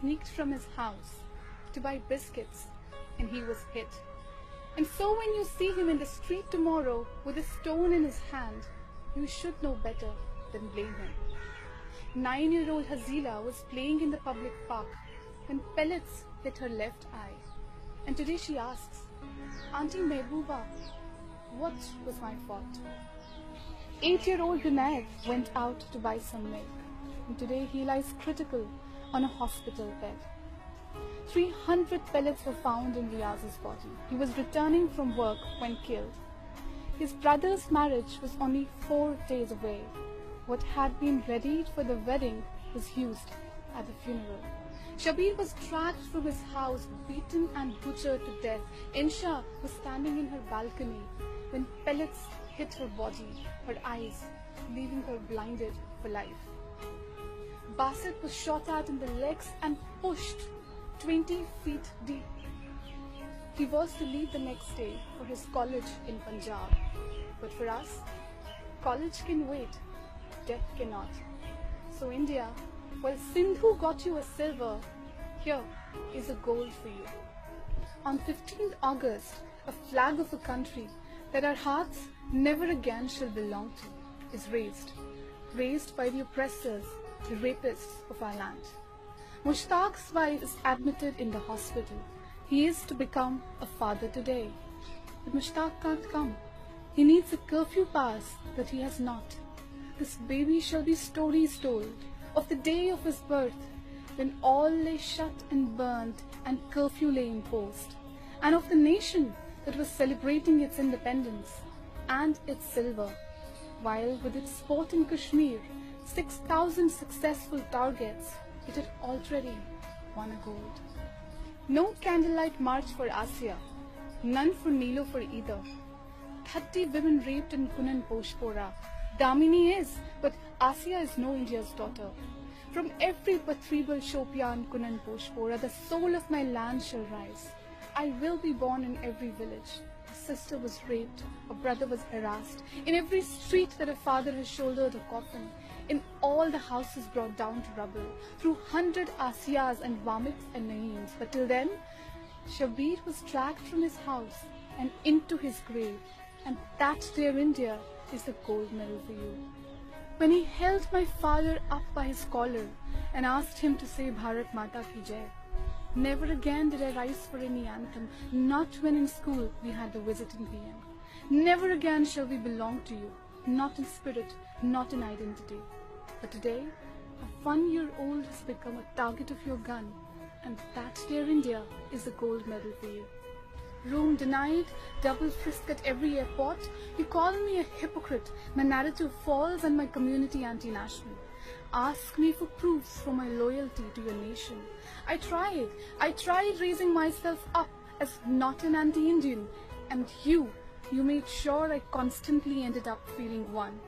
sneaked from his house to buy biscuits and he was hit. And so when you see him in the street tomorrow with a stone in his hand, you should know better than blame him. 9-year-old Hazila was playing in the public park when pellets hit her left eye. And today she asks, Auntie Mehbooba, what was my fault? 8-year-old Vinayak went out to buy some milk, and today he lies critical on a hospital bed. 300 pellets were found in Riyaz's body. He was returning from work when killed. His brother's marriage was only 4 days away. What had been readied for the wedding was used at the funeral. Shabir was dragged from his house, beaten and butchered to death. Insha was standing in her balcony when pellets hit her body, her eyes, leaving her blinded for life. Basit was shot at in the legs and pushed 20 feet deep. He was to leave the next day for his college in Punjab. But for us, college can wait, death cannot. So India, while Sindhu got you a silver, here is a gold for you. On 15th August, a flag of a country that our hearts never again shall belong to is raised by the oppressors, the rapists of our land. Mushtaq's wife is admitted in the hospital. He is to become a father today. But Mushtaq can't come. He needs a curfew pass that he has not. This baby shall be stories told of the day of his birth, when all lay shut and burnt and curfew lay imposed, and of the nation that was celebrating its independence and its silver, while with its sport in Kashmir, 6,000 successful targets, it had already won a gold. No candlelight march for Asiya, none for Nilo for either. 30 women raped in Kunan Poshpora. Damini is, but Asiya is no India's daughter. From every Patribal Shopian Kunan Poshpora, the soul of my land shall rise. I will be born in every village. A sister was raped, a brother was harassed. In every street that a father has shouldered a coffin. In all the houses brought down to rubble. Through 100 Asiyas and Vamiks and Naims. But till then, Shabir was dragged from his house and into his grave. And that, dear India, is the gold medal for you. When he held my father up by his collar and asked him to say Bharat Mata Ki Jai, never again did I rise for any anthem, not when in school we had the visiting PM. Never again shall we belong to you, not in spirit, not in identity. But today, a 1-year-old has become a target of your gun, and that, dear India, is the gold medal for you. Room denied, double frisk at every airport. You call me a hypocrite, my narrative false and my community anti-national. Ask me for proofs for my loyalty to your nation. I tried raising myself up as not an anti-Indian, and you made sure I constantly ended up feeling one.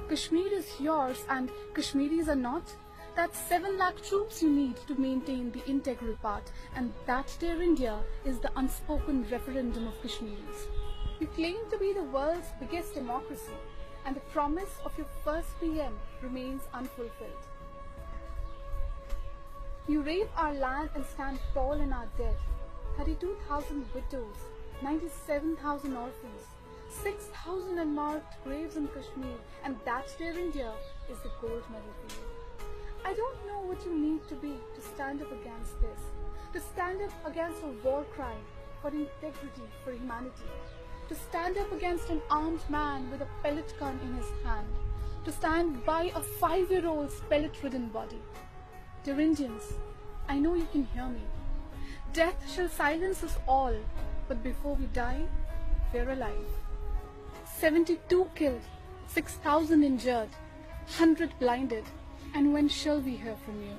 Kashmir is yours and Kashmiris are not. That's 7 lakh troops you need to maintain the integral part, and that, dear India, is the unspoken referendum of Kashmiris. You claim to be the world's biggest democracy, and the promise of your first PM remains unfulfilled. You rape our land and stand tall in our dead. 32,000 widows, 97,000 orphans, 6,000 unmarked graves in Kashmir, and that, dear India, is the gold medal for you. I don't know what you need to be to stand up against this, to stand up against a war crime for integrity, for humanity, to stand up against an armed man with a pellet gun in his hand, to stand by a 5-year-old's pellet-ridden body. Dear Indians, I know you can hear me. Death shall silence us all, but before we die, we're alive. 72 killed, 6,000 injured, 100 blinded. And when shall we hear from you?